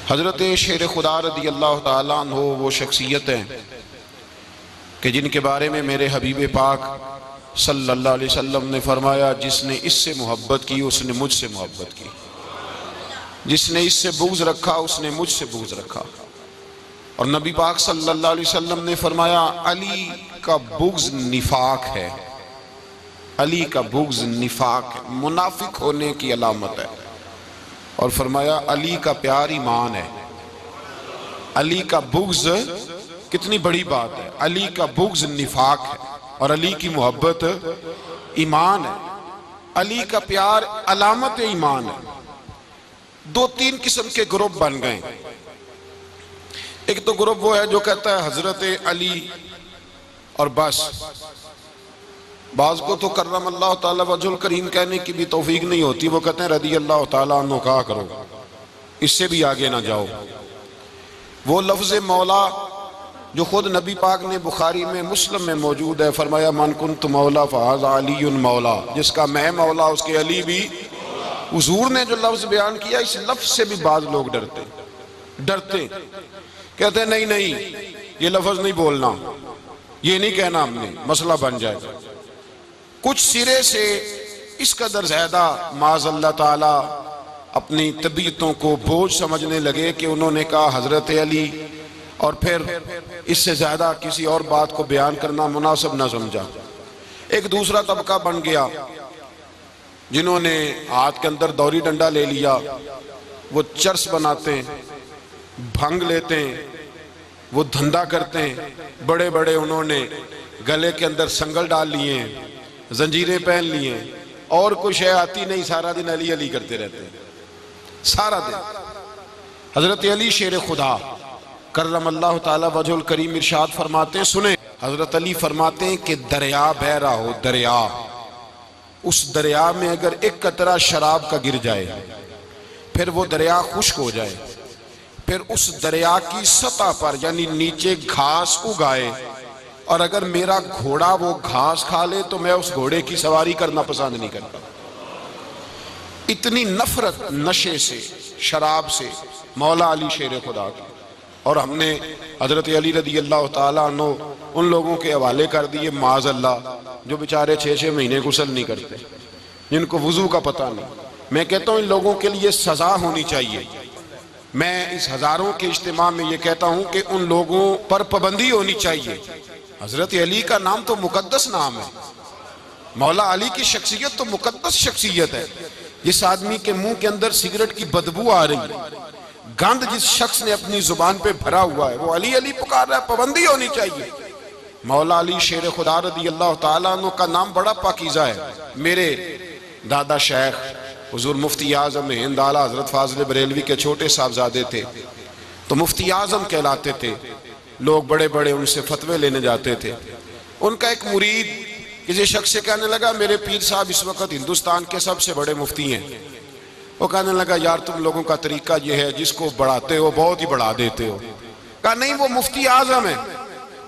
हज़रत शेर खुदा रदी अल्लाह ताला अन्हो वो शख्सियत हैं कि जिनके बारे में मेरे हबीब पाक सल्लल्लाहु अलैहि वसल्लम ने फरमाया, जिसने इससे मोहब्बत की उसने मुझसे मोहब्बत की, जिसने इससे बुग़्ज़ रखा उसने मुझसे बुग़्ज़ रखा। और नबी पाक सल्लल्लाहु अलैहि वसल्लम ने फरमाया, अली का बुग़्ज़ निफाक है, अली का बुग़्ज़ निफाक है, मुनाफिक होने की अलामत है। और फरमाया अली का प्यार ईमान है। अली का बुग़्ज़ कितनी बड़ी बात है, अली का बुग़्ज़ निफाक है और अली की मोहब्बत ईमान है। अली का प्यार अलामत ईमान है। दो तीन किस्म के ग्रुप बन गए। एक तो ग्रुप वो है जो कहता है हजरत अली और बस। बाज़ को तो कर्रम अल्लाह ताला वजहुल करीम कहने की भी तौफीक नहीं होती, वो कहते हैं रदी अल्लाह ताला अन्हु कहा करो, इससे भी आगे ना जाओ। वो लफ्ज़ मौला जो खुद नबी पाक ने बुखारी में मुस्लिम में मौजूद है, फरमाया मन कुन्तु मौला फ़हाज़ा अलीयुन मौला, जिसका मैं मौला उसके अली भी। हुजूर ने जो लफ्ज़ बयान किया, इस लफ्ज़ से भी बाज़ लोग डरते कहते हैं नहीं नहीं ये लफ्ज़ नहीं बोलना, ये नहीं कहना, हमने मसला बन जाएगा। कुछ सिरे से इस कदर ज़्यादा माज़ अल्लाह ताला अपनी तबीयतों को बोझ समझने लगे कि उन्होंने कहा हज़रत अली, और फिर इससे ज़्यादा किसी और बात को बयान करना मुनासिब ना समझा। एक दूसरा तबका बन गया जिन्होंने हाथ के अंदर दौरी डंडा ले लिया, वो चर्स बनाते हैं, भंग लेते हैं, वो धंधा करते हैं। बड़े बड़े उन्होंने गले के अंदर संगल डाल लिए हैं, जंजीरें पहन लिए हैं, और कुछ है आती नहीं, सारा दिन अली अली करते रहते हैं सारा दिन। हजरत अली शेर खुदा कर्रम अल्लाह ताला वजहुल करीम इरशाद फरमाते हैं, सुने हजरत अली फरमाते हैं कि दरिया बह रहा हो, दरिया, उस दरिया में अगर एक कतरा शराब का गिर जाए, फिर वो दरिया खुश्क हो जाए, फिर उस दरिया की सतह पर यानी नीचे घास उगाए, और अगर मेरा घोड़ा वो घास खा ले तो मैं उस घोड़े की सवारी करना पसंद नहीं करता। इतनी नफरत नशे से, शराब से मौला अली शेर खुदा की। और हमने हजरत अली रदी अल्लाह ताला अन्हु उन लोगों के हवाले कर दिए माज़ अल्लाह, जो बेचारे 6-6 महीने गुस्ल नहीं करते, जिनको वुजू का पता नहीं। मैं कहता हूँ इन लोगों के लिए सजा होनी चाहिए। मैं इस हजारों के इज्तिमा में ये कहता हूँ कि उन लोगों पर पाबंदी होनी चाहिए। हजरत अली का नाम तो मुकद्दस नाम है, मौला अली की शख्सियत तो मुकद्दस शख्सियत है। जिस आदमी के मुंह के अंदर सिगरेट की बदबू आ रही है, गंद जिस शख्स ने अपनी जुबान पे भरा हुआ है, वो अली अली पुकार रहा है, पाबंदी होनी चाहिए। मौला अली शेर खुदा रदी अल्लाह ताला अन्हु का नाम बड़ा पाकीज़ा है। मेरे दादा शेख हुजूर मुफ्ती आज़म हिंद आला हजरत फाजिल बरेलवी के छोटे साहबजादे थे, तो मुफ्ती आज़म कहलाते थे। लोग बड़े बड़े उनसे फतवे लेने जाते थे। उनका एक मुरीद किसी शख्स से कहने लगा, मेरे पीर साहब इस वक्त हिंदुस्तान के सबसे बड़े मुफ्ती हैं। वो कहने लगा, यार तुम लोगों का तरीका ये है, जिसको बढ़ाते हो बहुत ही बढ़ा देते हो। कहा नहीं, वो मुफ्ती आज़म है।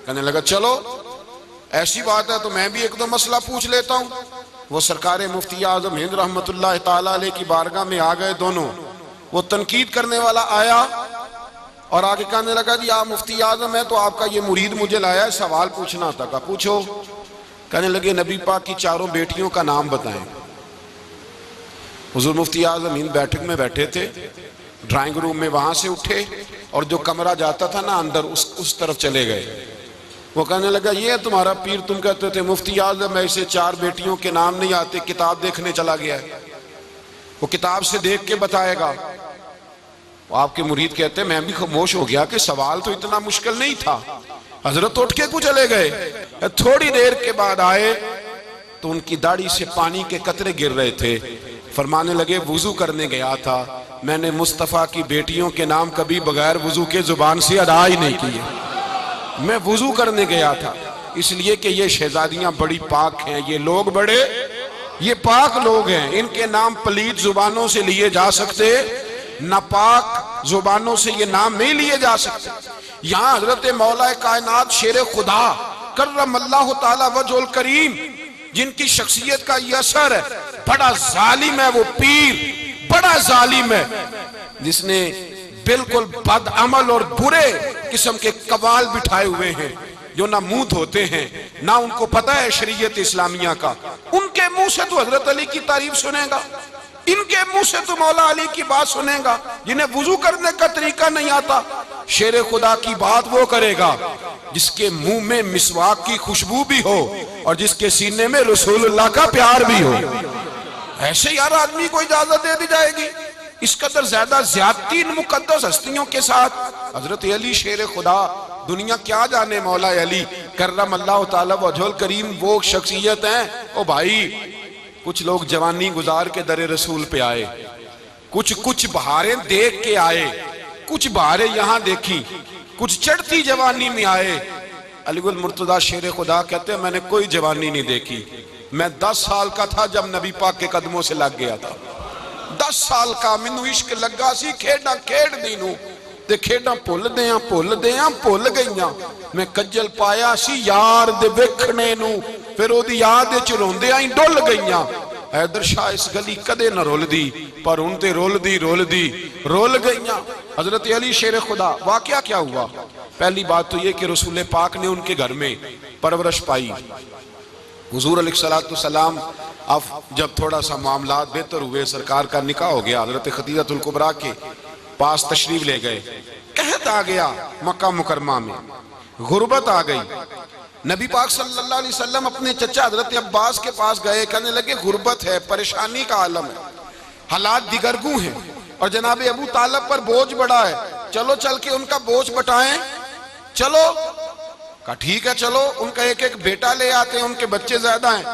कहने लगा चलो ऐसी बात है तो मैं भी एक दो मसला पूछ लेता हूँ। वो सरकार मुफ्ती आज़म हिंद रहमतुल्लाह ताला अलैह की बारगाह में आ गए दोनों। वो तनकीद करने वाला आया और आगे कहने लगा, जी आप मुफ्ती आज़म है तो आपका ये मुरीद मुझे लाया है, सवाल पूछना था। कहा पूछो। कहने लगे, नबी पाक की चारों बेटियों का नाम बताएं। हुजूर मुफ्ती आज़म हिंद बैठक में बैठे थे, ड्राइंग रूम में, वहां से उठे और जो कमरा जाता था ना अंदर, उस तरफ चले गए। वो कहने लगा, ये है तुम्हारा पीर, तुम कहते थे मुफ्ती आज़म ऐसे 4 बेटियों के नाम नहीं आते, किताब देखने चला गया है, वो किताब से देख के बताएगा। आपके मुरीद कहते मैं भी खामोश हो गया कि सवाल तो इतना मुश्किल नहीं था। हजरत उठ के को चले गए। थोड़ी देर के बाद आए तो उनकी दाढ़ी से पानी के कतरे गिर रहे थे। फरमाने लगे, वुजू करने गया था, मैंने मुस्तफ़ा की बेटियों के नाम कभी बगैर वुजू के जुबान से अदा ही नहीं किए। मैं वुजू करने गया था इसलिए कि ये शहजादियां बड़ी पाक हैं, ये लोग बड़े ये पाक लोग हैं, इनके नाम पलीद जुबानों से लिए जा सकते, नापाक जुबानों से ये नाम नहीं लिए जा सकते। यहाँ हजरत मौला कायनात शेर खुदा कर्रम अल्लाह ताला वजहुल करीम, जिनकी शख्सियत का ये असर है, बड़ा जालिम है वो पीर, बड़ा जालिम है, जिसने बिल्कुल बदअमल और बुरे किस्म के कवाल बिठाए हुए हैं, जो ना मुंह धोते हैं, ना उनको पता है शरीयत इस्लामिया का। उनके मुंह से तो हजरत अली की तारीफ सुनेगा, इनके मुंह से तो मौला अली की बात सुनेगा। जिन्हें वुजू करने का तरीका नहीं आता, शेर खुदा की बात वो करेगा जिसके मुंह में मिसवाक की खुशबू भी हो और जिसके सीने में रसूलुल्लाह का प्यार भी हो। ऐसे यार आदमी को इजाजत दे दी जाएगी? इस कदर ज्यादा ज्यादती इन मुकद्दस हस्तियों के साथ। हजरत अली शेर खुदा, दुनिया क्या जाने मौला अली करम अल्लाह ताला वजहुल करीम वो शख्सियत हैं। ओ भाई, कुछ लोग जवानी गुजार के दरे रसूल पे आए, कुछ बहारें देख के आए, कुछ बहारें यहां देखी, कुछ चढ़ती जवानी में आए। अलीगुल मुर्तजा शेर खुदा कहते हैं मैंने कोई जवानी नहीं देखी। मैं 10 साल का था जब नबी पाक के कदमों से लग गया था। 10 साल का मैनू इश्क लगा सी, खेड़ा खेड़ दी नू ते खेड़ा भुल गईयां। मैं कज्जल पाया सी यार दे वेखने नू, फिर ओदी याद विच रोंदियां ही डुल गईयां। हैदर शाह इस गली कदे न रुलदी, पर हुण ते रुल गईयां। हजरत अली शेर खुदा, वाकया क्या हुआ? पहली बात तो ये कि रसूल पाक ने उनके घर में परवरिश पाई। हुजूर अलैहिस्सलाम अब जब थोड़ा सा मामलात बेहतर हुए, सरकार का निकाह हो गया, हजरत खदीजतुल कुबरा के पास तशरीफ ले गए। कहत आ गया मक्का मुकरमा में, गुर्बत आ गई। नबी पाक सल्लल्लाहु अलैहि वसल्लम अपने चचा हजरत अब्बास के पास गए, कहने लगे गुर्बत है, परेशानी का आलम है, हालात दिगरगू हैं और जनाब अबू तालिब पर बोझ बड़ा है, चलो चल के उनका बोझ बटाएं। चलो, कहा ठीक है चलो। उनका एक एक बेटा ले आते हैं, उनके बच्चे ज्यादा हैं,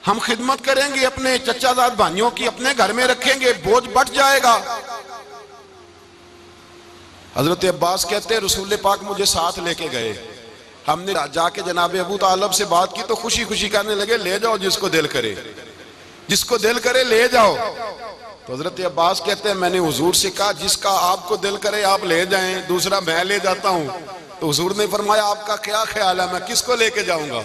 हम खिदमत करेंगे अपने चचाजाद भाइयों की, अपने घर में रखेंगे, बोझ बट जाएगा। हजरत अब्बास कहते हैं रसूल पाक मुझे साथ लेके गए। हमने जाके जनाब अबू तालिब से बात की तो खुशी खुशी कहने लगे ले जाओ जिसको दिल करे ले जाओ। तो हजरत अब्बास कहते हैं मैंने हुजूर से कहा जिसका आपको दिल करे आप ले जाएं, दूसरा मैं ले जाता हूं। तो हुजूर ने फरमाया आपका क्या ख्याल है, मैं किसको लेके जाऊंगा?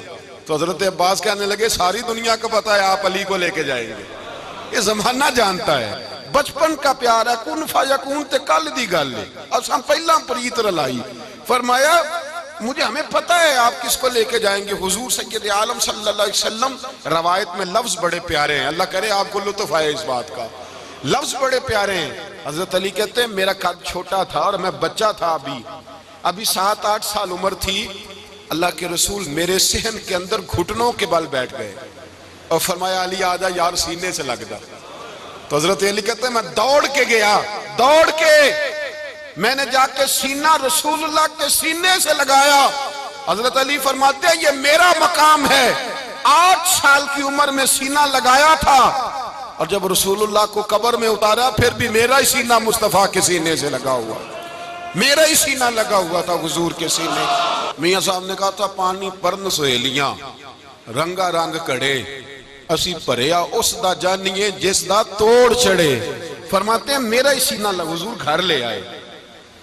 तो हजरत अब्बास कहने लगे सारी दुनिया को पता है आप अली को लेके जाएंगे, ये जमाना जानता है, बचपन का प्यार है, कुन फयकून ते कल दी गल है, असां पहला प्रीत रलाई। फरमाया मुझे हमें पता है आप किसको लेके जाएंगे। हुजूर सय्यद आलम सल्लल्लाहु अलैहि वसल्लम, रवायत में लफ्ज बड़े प्यारे हैं, अल्लाह करे आपको लुत्फ आए इस बात का, लफ्ज बड़े प्यारे हैं। हजरत अली कहते हैं मेरा कद छोटा था और मैं बच्चा था, अभी 7-8 साल उम्र थी। अल्लाह के रसूल मेरे सहन के अंदर घुटनों के बल बैठ गए और फरमाया अली आजा यार सीने से लग जा। तो हजरत अली कहते हैं मैं दौड़ के गया, दौड़ के मैंने जाके सीना रसूलुल्लाह के सीने से लगाया। हजरत अली फरमाते हैं ये मेरा मकाम है, 8 साल की उम्र में सीना लगाया था और जब रसूलुल्लाह को कब्र में उतारा फिर भी मेरा ही सीना मुस्तफा के सीने से लगा हुआ, मेरा ही सीना लगा हुआ था हुजूर के सीने। मियां साहब ने कहा था पानी परन सहेलियां रंगा रंग कड़े, असी भरिया उस दा जानिए जिस दा तोड़ चढ़े। फरमाते हैं मेरा ही सीना लगा। हुजूर घर ले आए,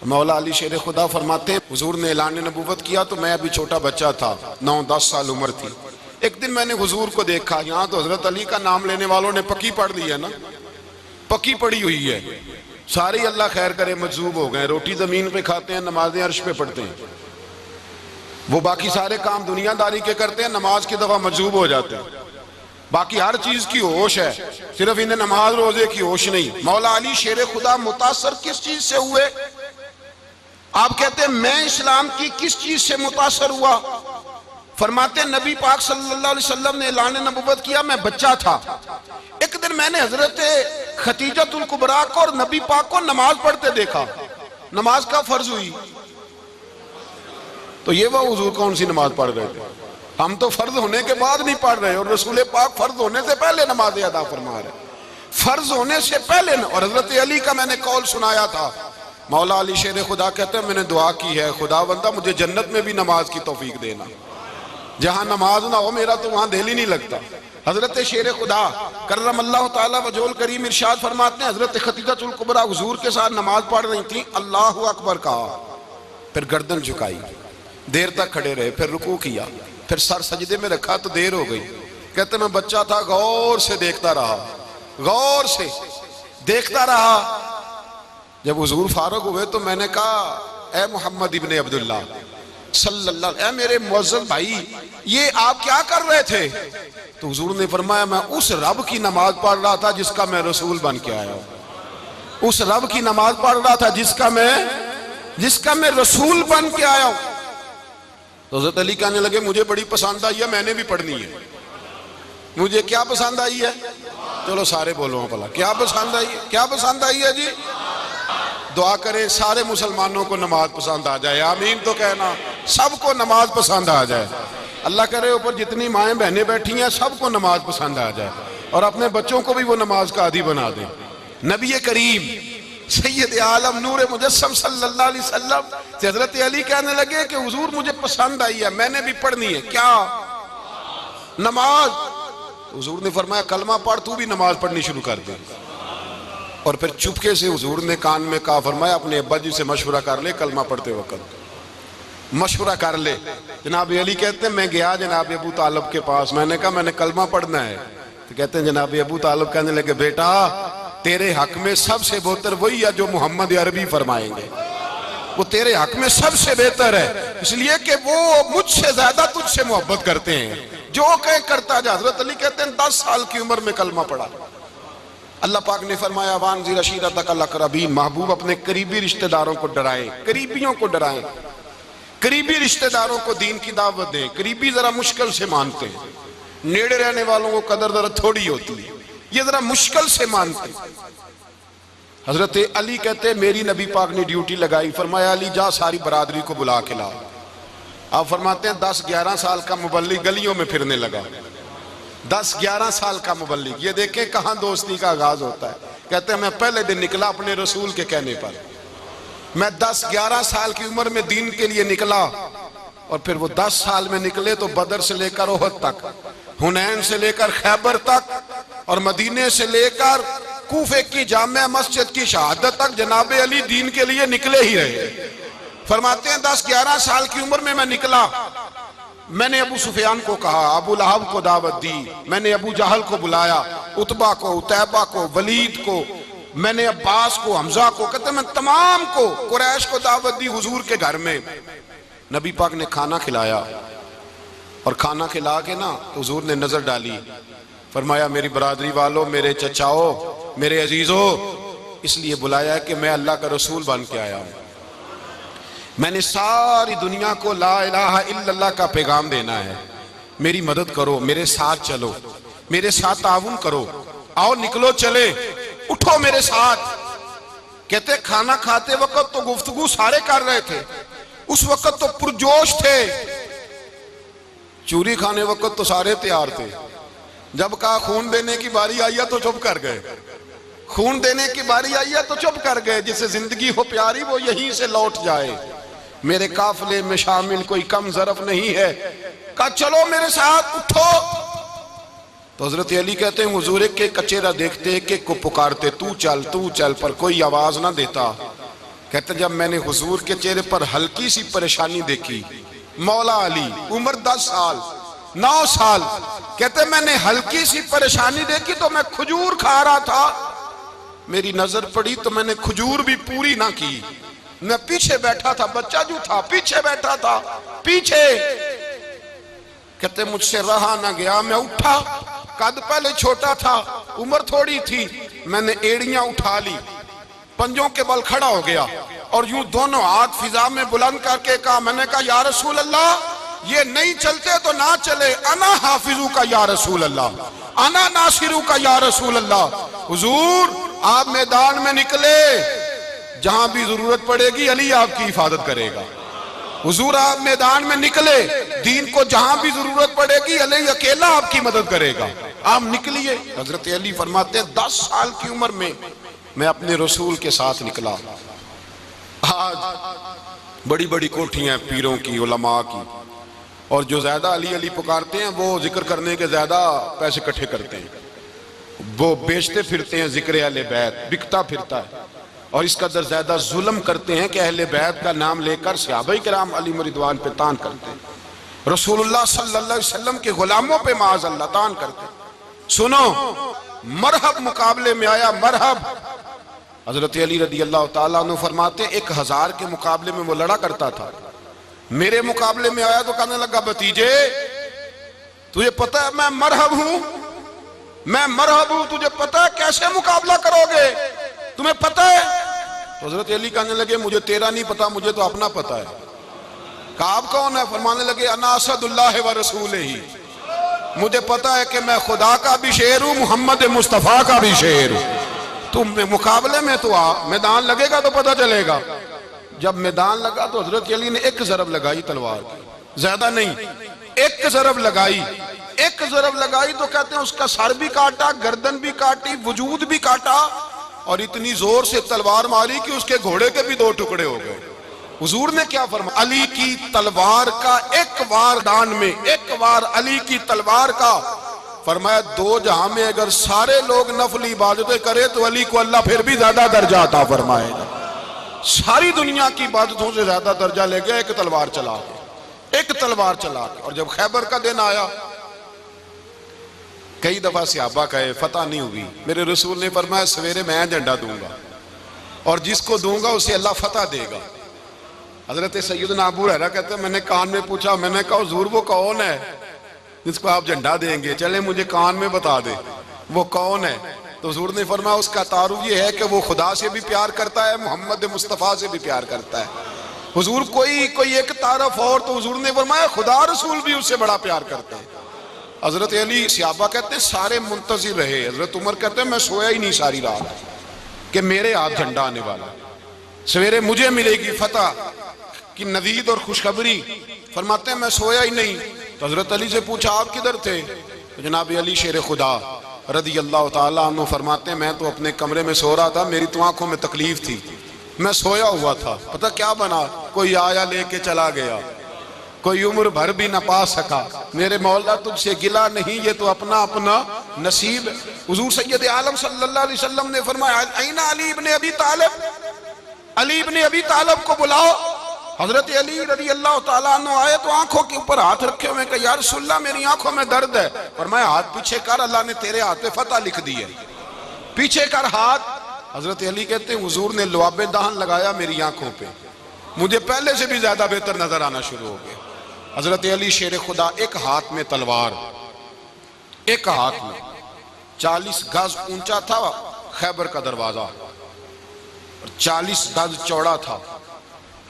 मौला अली शेर खुदा फरमाते हैं हुजूर ने ऐलान नबूवत किया तो मैं अभी छोटा बच्चा था, 9-10 साल उम्र थी। एक दिन मैंने हुजूर को देखा, यहाँ तो हजरत अली का नाम लेने वालों ने पक्की पढ़ ली है ना, पक्की पड़ी हुई है, सारे अल्लाह खैर करे मजूब हो गए, रोटी जमीन पे खाते हैं, नमाजें अर्श पे पढ़ते हैं, वो बाकी सारे काम दुनियादारी के करते हैं, नमाज की दफा मजूब हो जाते हैं, बाकी हर चीज की होश है, सिर्फ इन्हें नमाज रोजे की होश नहीं। मौला अली शेर खुदा मुतासर किस चीज से हुए? आप कहते हैं मैं इस्लाम की किस चीज से मुतासर हुआ? फरमाते नबी पाक सल्लल्लाहु अलैहि वसल्लम ने ऐलान नबूवत किया, मैं बच्चा था, एक दिन मैंने हजरत खतीजतुल कुबरा को और नबी पाक को नमाज पढ़ते देखा, नमाज का फर्ज हुई तो ये वो हुजूर कौन सी नमाज पढ़ रहे थे? हम तो फर्ज होने के बाद नहीं पढ़ रहे और रसूल पाक फर्ज होने से पहले नमाज अदा फरमा रहे, फर्ज होने से पहले। और हजरत अली का मैंने कौल सुनाया था, मौला अली शेर खुदा कहते हैं मैंने दुआ की है खुदा बंदा मुझे जन्नत में भी नमाज की तौफीक देना, जहां नमाज ना हो मेरा तो वहां दिल ही नहीं लगता। हजरत शेर खुदा करम अल्लाह ताला वजहुल करीम इरशाद फरमाते हैं हजरत खतीजतुल कुबरा हुजूर के साथ नमाज पढ़ रही थी, अल्लाहु अकबर कहा, फिर गर्दन झुकाई, देर तक खड़े रहे, फिर रुकू किया, फिर सर सजदे में रखा तो देर हो गई। कहते मैं बच्चा था, गौर से देखता रहा, गौर से देखता रहा, जब हुजूर फारूक हुए तो मैंने कहा, ए मोहम्मद इब्ने अब्दुल्लाह सल्लल्लाहु, ए मेरे मुअज्जम भाई, ये आप क्या कर रहे थे? तो हुजूर ने फरमाया, मैं उस रब की नमाज पढ़ रहा था जिसका मैं रसूल बन के आया हूं। उस रब की नमाज पढ़ रहा था जिसका मैं रसूल बन के आया हूं। तो हज़रत अली कहने लगे, मुझे बड़ी पसंद आई है, मैंने भी पढ़नी है। मुझे क्या पसंद आई है? चलो सारे बोलो भला, क्या पसंद आई है? क्या पसंद आई है जी? दुआ करें सारे मुसलमानों को नमाज पसंद आ जाए, आमीन तो कहना। सबको नमाज पसंद आ जाए, अल्लाह करे ऊपर जितनी माएँ बहनें बैठी हैं सबको नमाज पसंद आ जाए, और अपने बच्चों को भी वो नमाज का आदी बना दें। नबी करीम सैयद आलम नूर मुजस्सम सल्लल्लाहु अलैहि वसल्लम से हजरत अली कहने लगे कि हुजूर मुझे पसंद आई है, मैंने भी पढ़नी है। क्या? नमाज। हुजूर ने फरमाया, कलमा पढ़, तू भी नमाज पढ़नी शुरू कर दे। और फिर चुपके से हुजूर ने कान में कहा, फरमाया अपने अब्बा जी से मशवरा कर ले, कलमा पढ़ते वक्त मशवरा कर ले। जनाब अली कहते हैं, मैं गया जनाब अबू तालिब के पास, मैंने कहा मैंने कलमा पढ़ना है। तो कहते हैं जनाब अबू तालिब कहने लगे, बेटा तेरे हक में सबसे बेहतर वही है जो मोहम्मद अरबी फरमाएंगे, वो तेरे हक में सबसे बेहतर है, इसलिए कि वो मुझसे ज्यादा तुझसे मोहब्बत करते हैं, जो कहे करता जा। हजरत अली कहते हैं 10 साल की उम्र में कलमा पढ़ा। अल्लाह पाक ने फरमाया, वानज़िर अशीरतकल अक़रबीन, महबूब अपने करीबी रिश्तेदारों को डराए, करीबियों को डराएं, करीबी रिश्तेदारों को दीन की दावत दें। करीबी जरा मुश्किल से मानते हैं, नेड़े रहने वालों को कदर जरा थोड़ी होती है, ये जरा मुश्किल से मानते। हजरत अली कहते मेरी नबी पाक ने ड्यूटी लगाई, फरमाया अली जा सारी बरादरी को बुला के ला। आप फरमाते हैं 10-11 साल का मुबल्लिग गलियों में फिरने लगा। 10-11 साल का मुबल्लिग, ये देखें कहां दोस्ती का आगाज होता है। कहते हैं मैं पहले दिन निकला अपने रसूल के कहने पर, मैं 10-11 साल की उम्र में दीन के लिए निकला, और फिर वो 10 साल में निकले तो बदर से लेकर ओहद तक, हुनैन से लेकर खैबर तक, और मदीने से लेकर कूफे की जामिया मस्जिद की शहादत तक जनाब अली दीन के लिए निकले ही रहे। फरमाते हैं 10-11 साल की उम्र में मैं निकला, मैंने अबू सुफियान को कहा, अबू लहब को दावत दी, मैंने अबू जहल को बुलाया, उतबा को, उतैबा को, वलीद को, मैंने अब्बास को, हमजा को, कहते मैं तमाम को, कुरैश को दावत दी हुजूर के घर में। नबी पाक ने खाना खिलाया, और खाना खिला के ना हुजूर ने नजर डाली, फरमाया मेरी बरादरी वालों, मेरे चचाओ, मेरे अजीजों, इसलिए बुलाया है कि मैं अल्लाह का रसूल बन के आया हूं। मैंने सारी दुनिया को ला इलाहा इल्लल्लाह का पैगाम देना है, मेरी मदद करो, मेरे साथ चलो, मेरे साथ ताउन करो, आओ निकलो चले, उठो मेरे साथ। कहते खाना खाते वक्त तो गुफ्तगू सारे कर रहे थे, उस वक्त तो पुरजोश थे, चूरी खाने वक्त तो सारे तैयार थे, जब कहा खून देने की बारी आई है तो चुप कर गए, खून देने की बारी आई है तो चुप कर गए। जिसे जिंदगी हो प्यारी वो यहीं से लौट जाए, मेरे काफिले में शामिल कोई कम ज़रफ नहीं है। कहा चलो मेरे साथ उठो। तो हजरत अली कहते हैं हुजूर के कचेरा देखते एक को पुकारते, तू चल, पर कोई आवाज ना देता। कहते जब मैंने हुजूर के चेहरे पर हल्की सी परेशानी देखी, मौला अली उम्र 10 साल 9 साल, कहते मैंने हल्की सी परेशानी देखी तो मैं खजूर खा रहा था, मेरी नजर पड़ी तो मैंने खजूर भी पूरी ना की, मैं पीछे बैठा था, बच्चा जो था पीछे बैठा था, पीछे। कहते मुझसे रहा ना गया, मैं उठा, कद पहले छोटा था, उम्र थोड़ी थी, मैंने एड़ियां उठा ली, पंजों के बल खड़ा हो गया, और यूं दोनों हाथ फिजा में बुलंद करके कहा, मैंने कहा या रसूल अल्लाह ये नहीं चलते तो ना चले, अना हाफिजू का या रसूल अल्लाह, अना नासिरू का या रसूल अल्लाह। हुजूर आप मैदान में निकले, जहां भी जरूरत पड़ेगी अली आपकी हिफाजत करेगा। हुजूर आप मैदान में निकले, दीन को जहां भी जरूरत पड़ेगी अली अकेला आपकी मदद करेगा, आप निकलिए। हजरत अली फरमाते हैं 10 साल की उम्र में मैं अपने रसूल के साथ निकला। आज बड़ी बड़ी कोठियां पीरों की, उलमा की, और जो ज्यादा अली अली पुकारते हैं वो जिक्र करने के ज्यादा पैसे इकट्ठे करते हैं, वो बेचते फिरते हैं, जिक्र अहले बैत बिकता फिरता है, और इस कदर ज्यादा जुल्म करते हैं कि अहले बैत का नाम लेकर सहाबाए किराम अली रिदवान पे तान करते हैं, रसूलुल्लाह सल्लल्लाहु अलैहि वसल्लम के गुलामों पे माज़ अल्लाह तान करते हैं। सुनो, मरहब मुकाबले में आया, मरहब हजरत अली रदी अल्लाह ताला अन्हु फरमाते 1000 के मुकाबले में वो लड़ा करता था। मेरे मुकाबले में आया तो कहने लगा भतीजे तुझे पता है मैं मरहब हूं, मैं मरहब हूं, तुझे पता है कैसे मुकाबला करोगे, तुम्हें पता है? तो हजरत अली कहने लगे मुझे तेरा नहीं पता, मुझे तो अपना पता है। कहा आप कौन है? फरमाने लगे अना असदुल्लाह व रसूल ही, मुझे पता है कि मैं खुदा का भी शेर हूं, मोहम्मद मुस्तफा का भी शेर हूं। तुम मुकाबले में तो आ, मैदान लगेगा तो पता चलेगा। जब मैदान लगा तो हजरत अली ने एक ज़रब लगाई तलवार की, ज्यादा नहीं, एक ज़रब लगाई। एक ज़रब लगाई तो कहते हैं उसका सर भी काटा, गर्दन भी काटी, वजूद भी काटा, और इतनी जोर से तलवार मारी कि उसके घोड़े के भी 2 टुकड़े हो गए। हुजूर ने क्या फरमाया? अली की तलवार का एक वार दान में, एक वार अली की तलवार का, फरमाया 2 जहां में अगर सारे लोग नफली इबादतें करे तो अली को अल्लाह फिर भी ज्यादा दर्जा अता फरमाएगा। सारी दुनिया की इबादतों से ज्यादा दर्जा ले गया एक तलवार चला के, एक तलवार चला के। और जब खैबर का दिन आया, कई दफा सहाबा कहे फतह नहीं हुई, मेरे रसूल ने फरमाया सवेरे मैं झंडा दूंगा और जिसको दूंगा उसे अल्लाह फतह देगा। हजरत सैयदना अबू हुरैरा कहते हैं मैंने कान में पूछा, मैंने कहा हुजूर वो कौन है जिसको आप झंडा देंगे? चले मुझे कान में बता दे वो कौन है। तो हुजूर ने फरमाया उसका तारुफ ये है कि वो खुदा से भी प्यार करता है, मोहम्मद मुस्तफ़ा से भी प्यार करता है। हुजूर कोई एक तारफ और, तो हुजूर ने फरमाया खुदा रसूल भी उससे बड़ा प्यार करते हैं। हजरत अली सहाबा कहते हैं सारे मुंतजिर रहे। हजरत उमर कहते हैं मैं सोया ही नहीं सारी रात कि मेरे हाथ झंडा आने वाला, सवेरे मुझे मिलेगी फतह की नवीद और खुशखबरी। फरमाते हैं मैं सोया ही नहीं। तो हजरत अली से पूछा आप किधर थे? तो जनाब अली शेर खुदा रदी अल्लाह ताला अन्हु फरमाते हैं मैं तो अपने कमरे में सो रहा था, मेरी तो आंखों में तकलीफ थी, मैं सोया हुआ था। पता क्या बना? कोई आया लेके चला गया, कोई उम्र भर भी ना पा सका। मेरे मौला तुझसे गिला नहीं, ये तो अपना अपना नसीब। हुजूर सैयद आलम सल्लल्लाहु अलैहि वसल्लम ने फरमाया ऐना अली इब्ने अबी तालिब, अली इब्ने अबी तालिब को बुलाओ। हजरत अली रज़ी अल्लाह ताला अन्हु आए तो आंखों के ऊपर हाथ रखे हुए, कहा या रसूलल्लाह मेरी आंखों में दर्द है। फरमाया हाथ पीछे कर, अल्लाह ने तेरे हाथ पे फतह लिख दी है, पीछे कर हाथ। हजरत अली कहते हैं हुजूर ने लुआबे दहन लगाया मेरी आंखों पे, मुझे पहले से भी ज्यादा बेहतर नजर आना शुरू हो गया। हजरत अली शेर खुदा, एक हाथ में तलवार, एक हाथ में 40 गज ऊंचा था खैबर का दरवाजा, 40 गज चौड़ा था।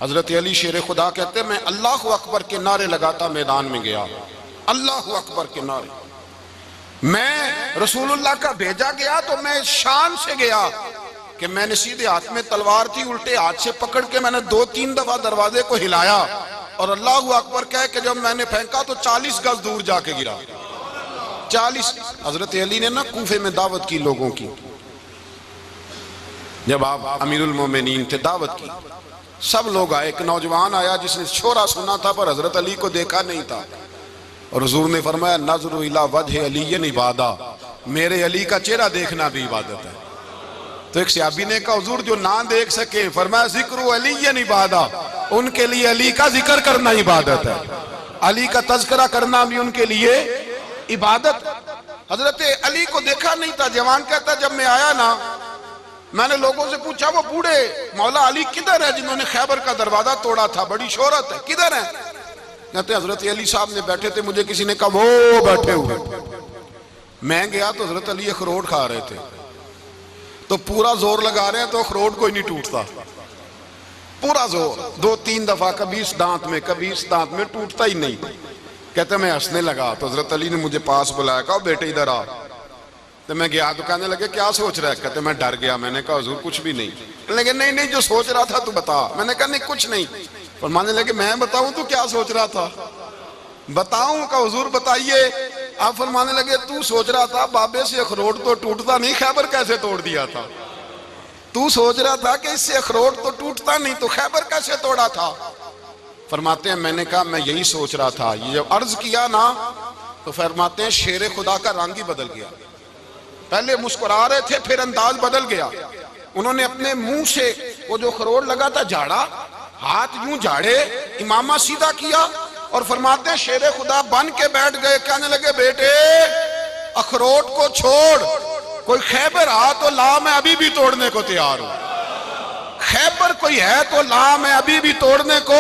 हजरत अली शेर खुदा कहते मैं अल्लाह अकबर के नारे लगाता मैदान में गया, अल्लाह अकबर के नारे। मैं रसूलुल्लाह का भेजा गया तो मैं शान से गया कि मैंने सीधे हाथ में तलवार थी, उल्टे हाथ से पकड़ के मैंने 2-3 दफा दरवाजे को हिलाया और अल्लाह अकबर कह के जब मैंने फेंका तो 40 गज दूर जाके गिरा। 40। हजरत अली ने ना कूफे में दावत की लोगों की, जब आप अमीरुल मोमिनीन थे, दावत की, सब लोग आए। एक नौजवान आया जिसने शोरा सुना था पर हजरत अली को देखा नहीं था, और हुजूर ने फरमाया नज़्रु इला वजह अलीयन इबादा, मेरे अली का चेहरा देखना भी इबादत है। तो एक सहाबी ने कहा हुजूर जो ना देख सके, फरमाया जिक्र अलीयन इबादा, उनके लिए अली का जिक्र करना इबादत है, अली का तज़किरा करना भी उनके लिए इबादत। हजरत अली को देखा नहीं था। जवान कहता जब मैं आया ना, मैंने लोगों से पूछा वो बूढ़े मौला अली किधर है जिन्होंने खैबर का दरवाजा तोड़ा था, बड़ी शोहरत है, किधर है? कहते हजरत अली साहब ने बैठे थे, मुझे किसी ने कहा वो बैठे हुए। मैं गया तो हजरत अली अखरोट खा रहे थे, तो पूरा जोर लगा रहे हैं तो अखरोट कोई नहीं टूटता, पूरा जोर 2-3 दफा, कभी इस दांत में कभी इस दांत में, टूटता ही नहीं। कहते मैं हंसने लगा तो हजरत अली ने मुझे पास बुलाया, कहा बेटे इधर आ। तो मैं गया तो कहने लगे क्या सोच रहा है? कहते मैं डर गया। मैंने कहा हुजूर कुछ भी नहीं। लगे नहीं नहीं जो सोच रहा था तू बता। मैंने कहा नहीं कुछ नहीं। और मानने लगे मैं बताऊं तू क्या सोच रहा था? बताऊं? का हुजूर बताइए। आप फरमाने लगे तू सोच रहा था बाबे से अखरोट तो टूटता नहीं, खैबर कैसे तोड़ दिया था? तू सोच रहा था कि इससे अखरोट तो टूटता नहीं तो खैबर कैसे तोड़ा था? फरमाते हैं मैंने कहा मैं यही सोच रहा था। ये जब अर्ज किया ना तो फरमाते हैं शेर खुदा का रंग ही बदल गया। पहले मुस्कुरा रहे थे फिर अंदाज बदल गया। उन्होंने अपने मुंह से वो जो खरोट लगा था झाड़ा, हाथ यूं झाड़े, इमामा सीधा किया और फरमाते हैं शेर खुदा बन के बैठ गए। कहने लगे बेटे अखरोट को छोड़, कोई खैबर आ तो ला, मैं अभी भी तोड़ने को तैयार हूं। खैबर कोई है तो लाम है, अभी भी तोड़ने को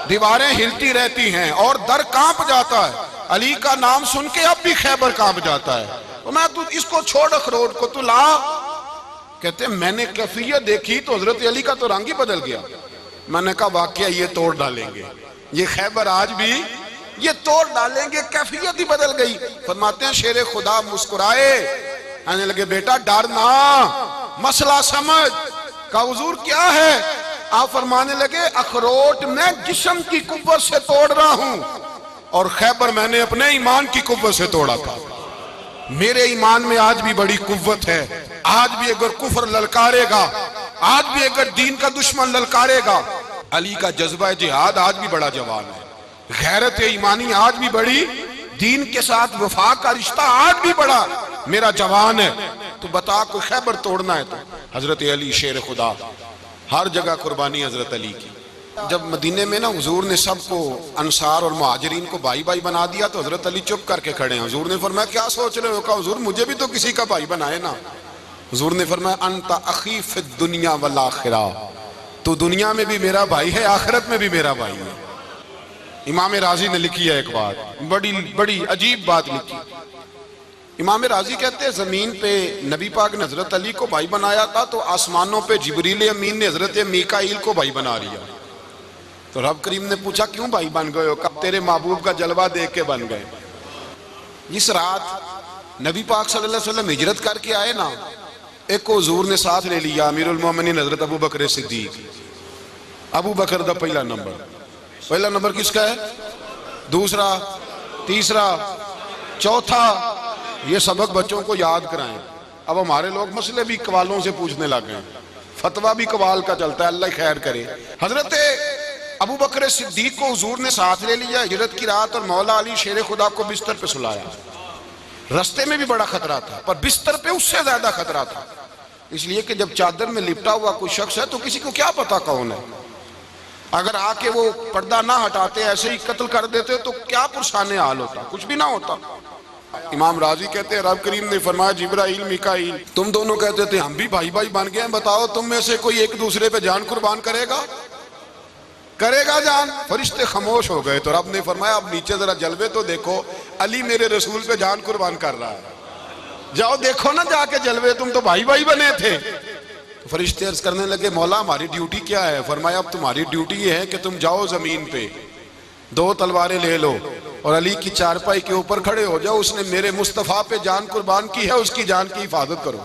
दीवारें हिलती रहती हैं और दर कांप जाता है। अली का नाम सुन के अब भी खैबर कांप जाता है। तो मैं तू इसको छोड़ अखरोट को, तू ला। कहते मैंने कैफियत देखी तो हजरत अली का तो रंग ही बदल गया। मैंने कहा वाकया ये तोड़ डालेंगे, ये खैबर आज भी ये तोड़ डालेंगे, कैफियत ही बदल गई। फरमाते हैं शेर खुदा मुस्कुराए, कहने लगे बेटा डर ना, मसला समझ। का हुजूर क्या है? आप फरमाने लगे अखरोट मैं जिस्म की कुव्वत से तोड़ रहा हूं और खैबर मैंने अपने ईमान की कुव्वत से तोड़ा था। मेरे ईमान में आज भी बड़ी कुव्वत है। आज भी अगर कुफर ललकारेगा, आज भी अगर दीन का दुश्मन ललकारेगा, अली का जज्बा जिहाद आज भी बड़ा जवान है। गैरत ईमानी आज भी बड़ी, दीन के साथ वफा का रिश्ता आज भी बड़ा मेरा जवान है। तो बता कोई खैबर तोड़ना है तो हजरत अली शेर खुदा, हर जगह कुर्बानी हजरत अली की। जब मदीने में ना हुजूर ने सबको अंसार और मुहाजिरीन को भाई भाई बना दिया तो हजरत अली चुप करके खड़े हैं। हुजूर ने फरमाया क्या सोच रहे हो? कहा हुजूर मुझे भी तो किसी का भाई बनाए ना। हुजूर ने फरमाया अंता अखी फिद दुनिया वल आखिरा, तो दुनिया में भी मेरा भाई है, आखिरत में भी मेरा भाई है। इमाम राजी ने लिखी है एक बात, बड़ी बड़ी अजीब बात लिखी। इमाम राजी कहते हैं जमीन पे नबी पाक ने हजरत अली को भाई बनाया था तो आसमानों पे जिब्रील अमीन ने हजरत मीकाईल को भाई बना लिया। तो रब करीम ने पूछा क्यों भाई बन गए हो? कब तेरे महबूब का जलवा देख के बन गए। इस रात नबी पाक सल्लल्लाहु अलैहि वसल्लम हिजरत करके आए ना, एक को हुजूर ने साथ ले लिया, अमीरुल मोमिनीन हजरत अबू बकर सिद्दीक। अबू बकर का पहला नंबर किसका है? दूसरा, तीसरा, चौथा। ये सबक बच्चों को याद कराएं। अब हमारे लोग मसले भी कवालों से पूछने लग गए, फतवा भी कवाल का चलता है, अल्लाह खैर करे। हजरत अबू बकर सिद्दीक को हुजूर ने साथ ले लिया हिजरत की रात और मौला अली शेर खुदा को बिस्तर पे सुलाया। रास्ते में भी बड़ा खतरा था पर बिस्तर पे उससे ज्यादा खतरा था, इसलिए कि जब चादर में लिपटा हुआ कोई शख्स है तो किसी को क्या पता कौन है। अगर आके वो पर्दा ना हटाते ऐसे ही कत्ल कर देते तो क्या पुरसाने हाल होता, कुछ भी ना होता। इमाम राजी कहते हैं रब करीम ने फरमाया जिब्राइल मीकाईल तुम दोनों कहते थे हम भी भाई भाई बन गए हैं, बताओ तुम में से कोई एक दूसरे पे जान कुर्बान करेगा जान? फरिश्ते खामोश हो गए। तो रब ने फरमाया अब नीचे जरा जलवे तो देखो, अली मेरे रसूल पे जान कुर्बान कर रहा है, जाओ देखो ना जाके जलवे, तुम तो भाई भाई बने थे। तो फरिश्ते अर्ज करने लगे मौला हमारी ड्यूटी क्या है? फरमाया अब तुम्हारी ड्यूटी ये है कि तुम जाओ जमीन पे 2 तलवारें ले लो और अली की चारपाई के ऊपर खड़े हो जाओ, उसने मेरे मुस्तफा पे जान कुर्बान की है, उसकी जान की हिफाजत करो।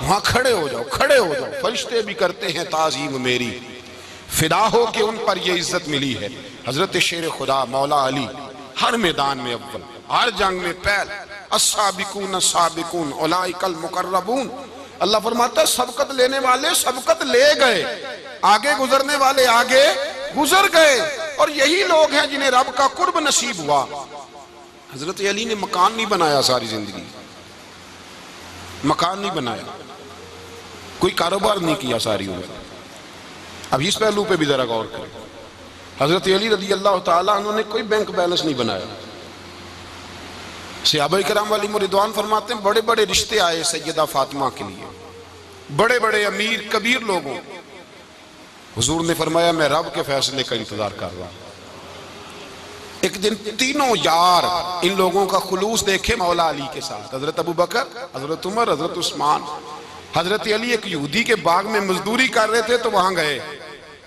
वहां खड़े हो जाओ। फरिश्ते भी करते हैं ताजीम मेरी, फिदा हो कि उन पर ये इज्जत मिली है। हजरत शेर खुदा मौला अली हर मैदान में अव्वल, हर जंग में पहल। अस्साबिकून अस्साबिकून उलाइकल मुकर्रबून। अल्लाह फरमाता है सबकत लेने वाले सबकत ले गए, आगे गुजरने वाले आगे गुजर गए, और यही लोग हैं जिन्हें रब का कुर्ब नसीब हुआ। हजरत अली ने मकान नहीं बनाया, सारी जिंदगी मकान नहीं बनाया, कोई कारोबार नहीं किया सारी उम्र। अब इस पहलू पे भी जरा गौर करें। हजरत अली रज़ी अल्लाह ताला अन्हु ने कोई बैंक बैलेंस नहीं बनाया। सहाबा किराम वाली मुरिदवान फरमाते हैं बड़े बड़े रिश्ते आए सैयदा फातिमा के लिए, बड़े बड़े अमीर कबीर लोगों। हुजूर ने फरमाया मैं रब के फैसले का इंतजार कर रहा हूं। एक दिन तीनों यार इन लोगों का खुलूस देखे मौला अली के साथ, हजरत अबू बकर, हजरत उमर, हजरत उस्मान। हजरत अली एक यहूदी के बाग में मजदूरी कर रहे थे तो वहां गए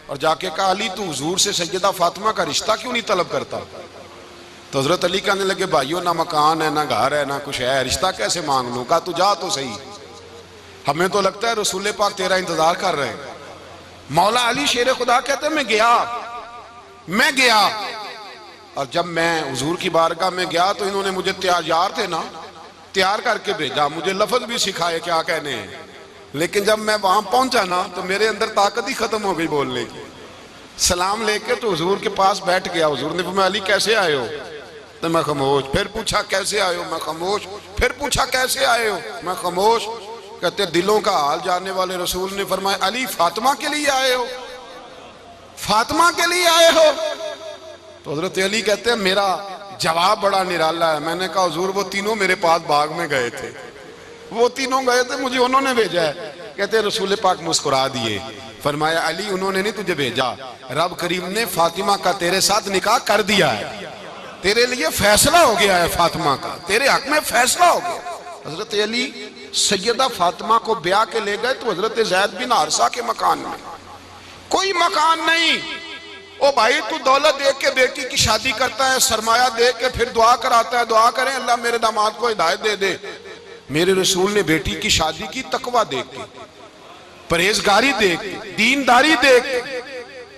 और जाके कहा अली तू हुजूर से सैयदा फातिमा का रिश्ता क्यों नहीं तलब करता? तो हजरत अली कहने लगे भाइयों ना मकान है ना घर है ना कुछ है, रिश्ता कैसे मांग लूं? कहा तू जा तो सही, हमें तो लगता है रसूल पाक तेरा इंतजार कर रहे हैं। मौला अली शेर खुदा कहते मैं गया और जब मैं हुजूर की बारगाह में गया तो इन्होंने मुझे तैयार थे ना, तैयार करके भेजा, मुझे लफ्ज भी सिखाए क्या कहने हैं, लेकिन जब मैं वहां पहुंचा ना तो मेरे अंदर ताकत ही खत्म हो गई बोलने की। सलाम लेके तो हुजूर के पास बैठ गया। हुजूर ने फरमाया अली कैसे आए हो? तो मैं खामोश। फिर पूछा कैसे आए हो? मैं खामोश। फिर पूछा कैसे आए हो? मैं खामोश। कहते दिलों का हाल जानने वाले रसूल ने फरमाया अली फातिमा के लिए आए हो? फातिमा के लिए आए हो? तो हजरत अली कहते हैं मेरा जवाब बड़ा निराला है। मैंने कहा हुजूर वो तीनों मेरे पास बाग में गए थे, वो तीनों गए थे, मुझे उन्होंने भेजा है। कहते रसूल पाक मुस्कुरा दिए, फरमाया अली उन्होंने नहीं तुझे भेजा, रब करीम ने फातिमा का तेरे साथ निकाह कर दिया है, तेरे लिए फैसला हो गया है, फातिमा का तेरे हक में फैसला हो गया। हजरत अली सैयदा फातिमा को ब्याह के ले गए तो हजरत ज़ैद बिन हारिसा के मकान में, कोई मकान नहीं। ओ भाई तू दौलत देख के बेटी की शादी करता है, सरमाया देख के फिर दुआ कराता है, दुआ करें अल्लाह मेरे दामाद को हिदायत दे दे। मेरे रसूल ने बेटी की शादी की तकवा देख के, परहेजगारी देख के, दीनदारी देख के